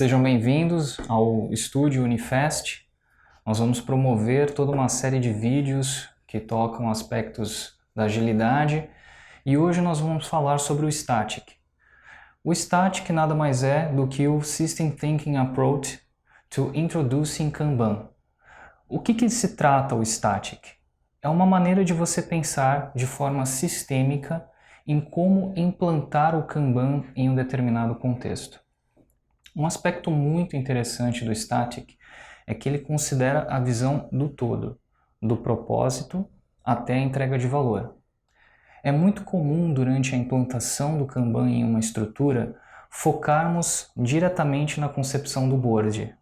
Sejam bem-vindos ao Estúdio Unifest. Nós vamos promover toda uma série de vídeos que tocam aspectos da agilidade e hoje nós vamos falar sobre o Static. O Static nada mais é do que o System Thinking Approach to Introducing Kanban. O que se trata o Static? É uma maneira de você pensar de forma sistêmica em como implantar o Kanban em um determinado contexto. Um aspecto muito interessante do Static é que ele considera a visão do todo, do propósito até a entrega de valor. É muito comum durante a implantação do Kanban em uma estrutura focarmos diretamente na concepção do board,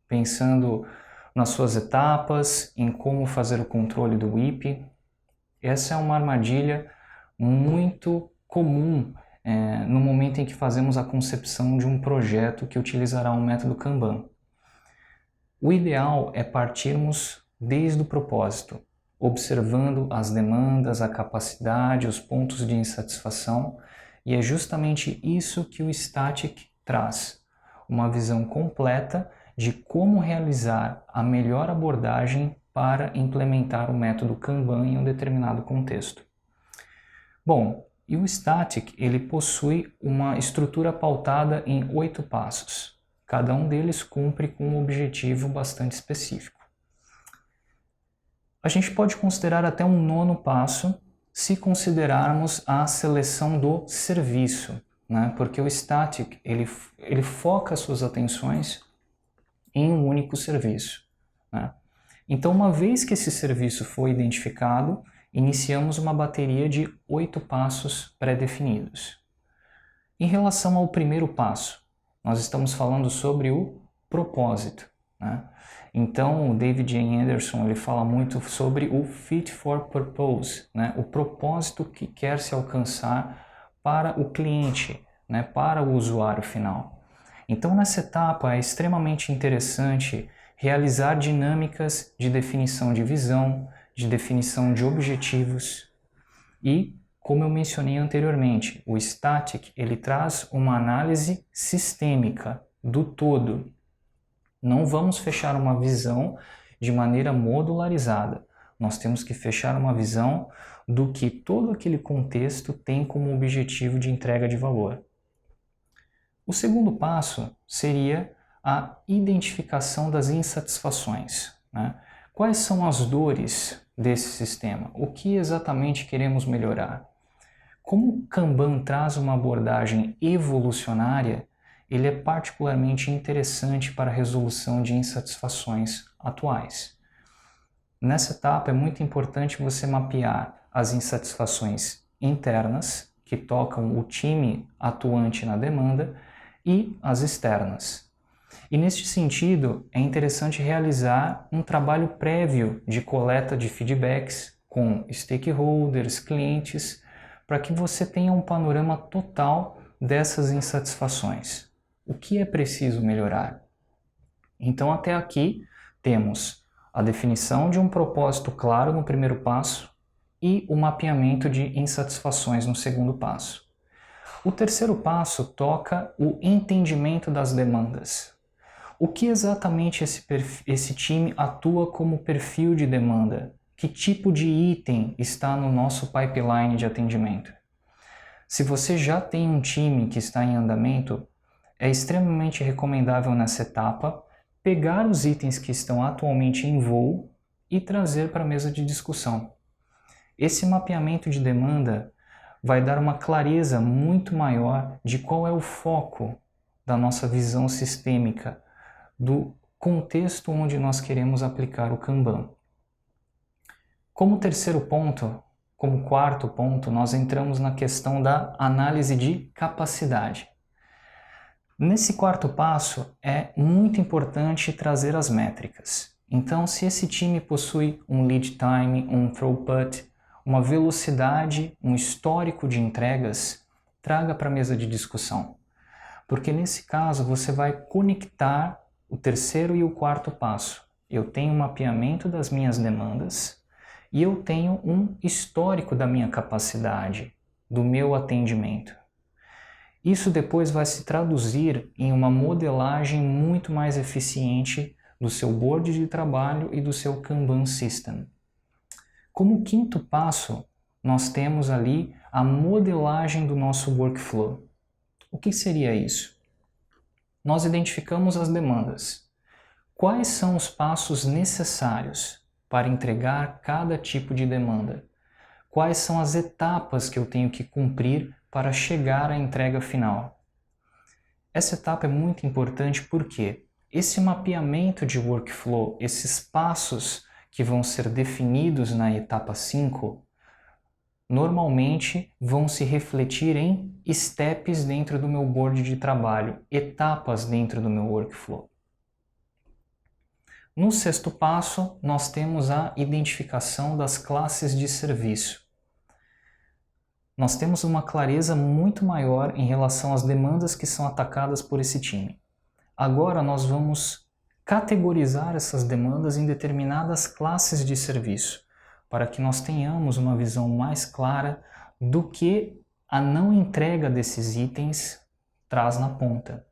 pensando nas suas etapas, em como fazer o controle do WIP. Essa é uma armadilha muito comum no momento em que fazemos a concepção de um projeto que utilizará um método Kanban. O ideal é partirmos desde o propósito, observando as demandas, a capacidade, os pontos de insatisfação, e é justamente isso que o Static traz, uma visão completa de como realizar a melhor abordagem para implementar o método Kanban em um determinado contexto. Bom, e o Static ele possui uma estrutura pautada em 8 passos. Cada um deles cumpre com um objetivo bastante específico. A gente pode considerar até um 9º passo se considerarmos a seleção do serviço, né? Porque o Static ele foca suas atenções em um único serviço, né? Então, uma vez que esse serviço foi identificado, iniciamos uma bateria de 8 passos pré-definidos. Em relação ao primeiro passo, nós estamos falando sobre o propósito, né? Então, o David J. Anderson ele fala muito sobre o fit for purpose, né? O propósito que quer se alcançar para o cliente, né? Para o usuário final. Então, nessa etapa é extremamente interessante realizar dinâmicas de definição de visão, de definição de objetivos e, como eu mencionei anteriormente, o Static ele traz uma análise sistêmica do todo. Não vamos fechar uma visão de maneira modularizada. Nós temos que fechar uma visão do que todo aquele contexto tem como objetivo de entrega de valor. O segundo passo seria a identificação das insatisfações, né? Quais são as dores desse sistema? O que exatamente queremos melhorar? Como o Kanban traz uma abordagem evolucionária, ele é particularmente interessante para a resolução de insatisfações atuais. Nessa etapa é muito importante você mapear as insatisfações internas, que tocam o time atuante na demanda, e as externas. E neste sentido, é interessante realizar um trabalho prévio de coleta de feedbacks com stakeholders, clientes, para que você tenha um panorama total dessas insatisfações. O que é preciso melhorar? Então, até aqui, temos a definição de um propósito claro no primeiro passo e o mapeamento de insatisfações no segundo passo. O terceiro passo toca o entendimento das demandas. O que exatamente esse time atua como perfil de demanda? Que tipo de item está no nosso pipeline de atendimento? Se você já tem um time que está em andamento, é extremamente recomendável nessa etapa pegar os itens que estão atualmente em voo e trazer para a mesa de discussão. Esse mapeamento de demanda vai dar uma clareza muito maior de qual é o foco da nossa visão sistêmica, do contexto onde nós queremos aplicar o Kanban. Como terceiro ponto, como quarto ponto, nós entramos na questão da análise de capacidade. Nesse quarto passo, é muito importante trazer as métricas. Então, se esse time possui um lead time, um throughput, uma velocidade, um histórico de entregas, traga para a mesa de discussão. Porque nesse caso, você vai conectar o terceiro e o quarto passo. Eu tenho um mapeamento das minhas demandas e eu tenho um histórico da minha capacidade, do meu atendimento. Isso depois vai se traduzir em uma modelagem muito mais eficiente do seu board de trabalho e do seu Kanban System. Como quinto passo, nós temos ali a modelagem do nosso workflow. O que seria isso? Nós identificamos as demandas. Quais são os passos necessários para entregar cada tipo de demanda? Quais são as etapas que eu tenho que cumprir para chegar à entrega final? Essa etapa é muito importante porque esse mapeamento de workflow, esses passos que vão ser definidos na etapa 5, normalmente vão se refletir em steps dentro do meu board de trabalho, etapas dentro do meu workflow. No sexto passo, nós temos a identificação das classes de serviço. Nós temos uma clareza muito maior em relação às demandas que são atacadas por esse time. Agora nós vamos categorizar essas demandas em determinadas classes de serviço, para que nós tenhamos uma visão mais clara do que a não entrega desses itens traz na ponta.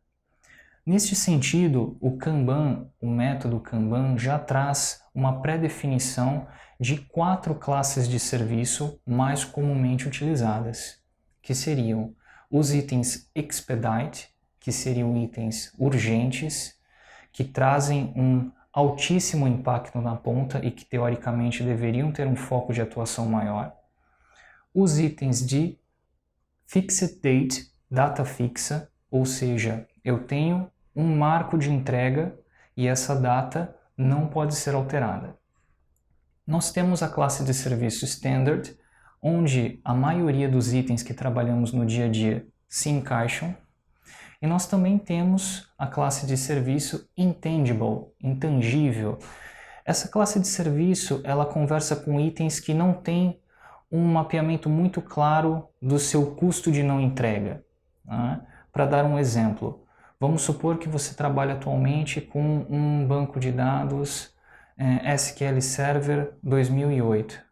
Neste sentido, o Kanban, o método Kanban, já traz uma pré-definição de 4 classes de serviço mais comumente utilizadas, que seriam os itens Expedite, que seriam itens urgentes, que trazem um altíssimo impacto na ponta e que teoricamente deveriam ter um foco de atuação maior. Os itens de Fixed Date, data fixa, ou seja, eu tenho um marco de entrega e essa data não pode ser alterada. Nós temos a classe de serviço Standard, onde a maioria dos itens que trabalhamos no dia a dia se encaixam. E nós também temos a classe de serviço Intangible, intangível. Essa classe de serviço, ela conversa com itens que não têm um mapeamento muito claro do seu custo de não entrega. Né? Para dar um exemplo, vamos supor que você trabalha atualmente com um banco de dados SQL Server 2008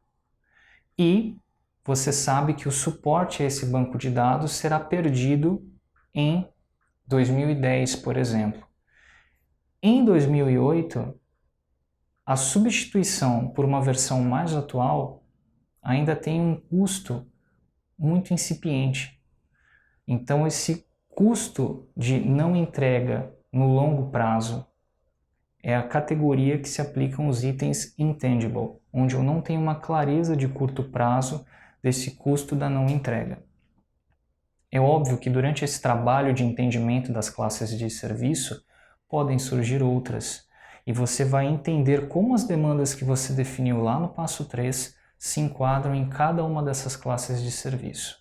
e você sabe que o suporte a esse banco de dados será perdido em 2010, por exemplo. Em 2008, a substituição por uma versão mais atual ainda tem um custo muito incipiente. Então, esse custo de não entrega no longo prazo é a categoria que se aplicam os itens intangible, onde eu não tenho uma clareza de curto prazo desse custo da não entrega. É óbvio que durante esse trabalho de entendimento das classes de serviço podem surgir outras, e você vai entender como as demandas que você definiu lá no passo 3 se enquadram em cada uma dessas classes de serviço.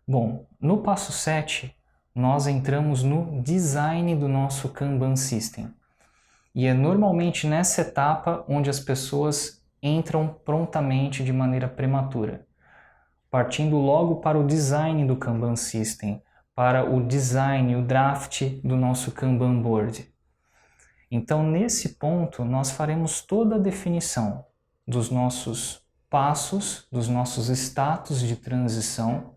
Bom, no passo 7, nós entramos no design do nosso Kanban System. E é normalmente nessa etapa onde as pessoas entram prontamente de maneira prematura, partindo logo para o design do Kanban System, para o design, o draft do nosso Kanban Board. Então, nesse ponto, nós faremos toda a definição dos nossos passos, dos nossos status de transição,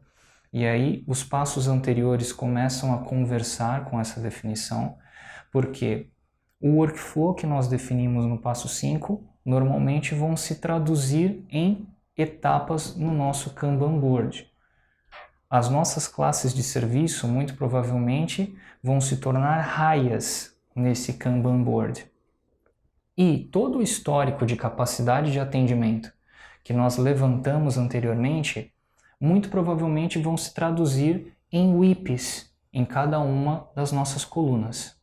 e aí os passos anteriores começam a conversar com essa definição, porque o workflow que nós definimos no passo 5 normalmente vão se traduzir em etapas no nosso Kanban Board. As nossas classes de serviço muito provavelmente vão se tornar raias nesse Kanban Board. E todo o histórico de capacidade de atendimento que nós levantamos anteriormente muito provavelmente vão se traduzir em WIPs em cada uma das nossas colunas.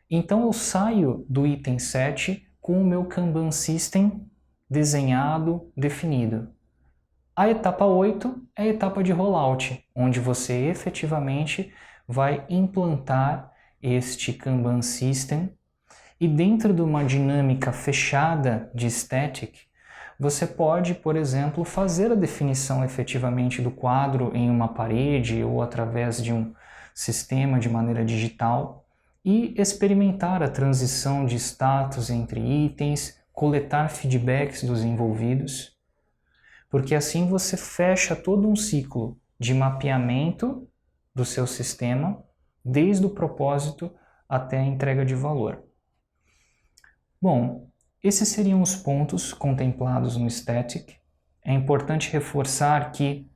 Então eu saio do item 7 com o meu Kanban System desenhado, definido. A etapa 8 é a etapa de rollout, onde você efetivamente vai implantar este Kanban System e dentro de uma dinâmica fechada de static, você pode, por exemplo, fazer a definição efetivamente do quadro em uma parede ou através de um sistema de maneira digital e experimentar a transição de status entre itens, coletar feedbacks dos envolvidos, porque assim você fecha todo um ciclo de mapeamento do seu sistema, desde o propósito até a entrega de valor. Bom, esses seriam os pontos contemplados no Static. É importante reforçar que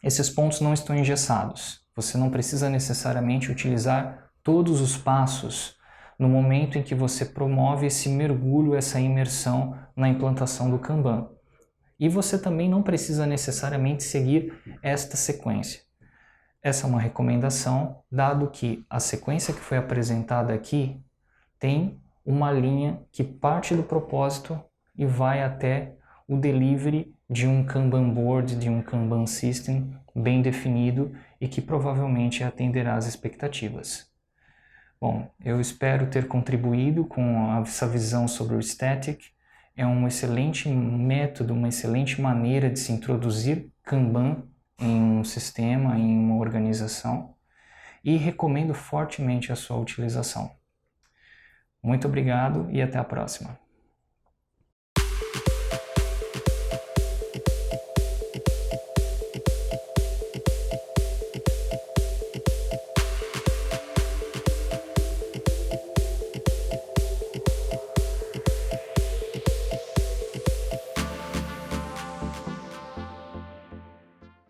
esses pontos não estão engessados. Você não precisa necessariamente utilizar todos os passos no momento em que você promove esse mergulho, essa imersão na implantação do Kanban. E você também não precisa necessariamente seguir esta sequência. Essa é uma recomendação, dado que a sequência que foi apresentada aqui tem uma linha que parte do propósito e vai até o delivery de um Kanban board, de um Kanban system bem definido e que provavelmente atenderá às expectativas. Bom, eu espero ter contribuído com essa visão sobre o Static. É um excelente método, uma excelente maneira de se introduzir Kanban em um sistema, em uma organização, e recomendo fortemente a sua utilização. Muito obrigado e até a próxima.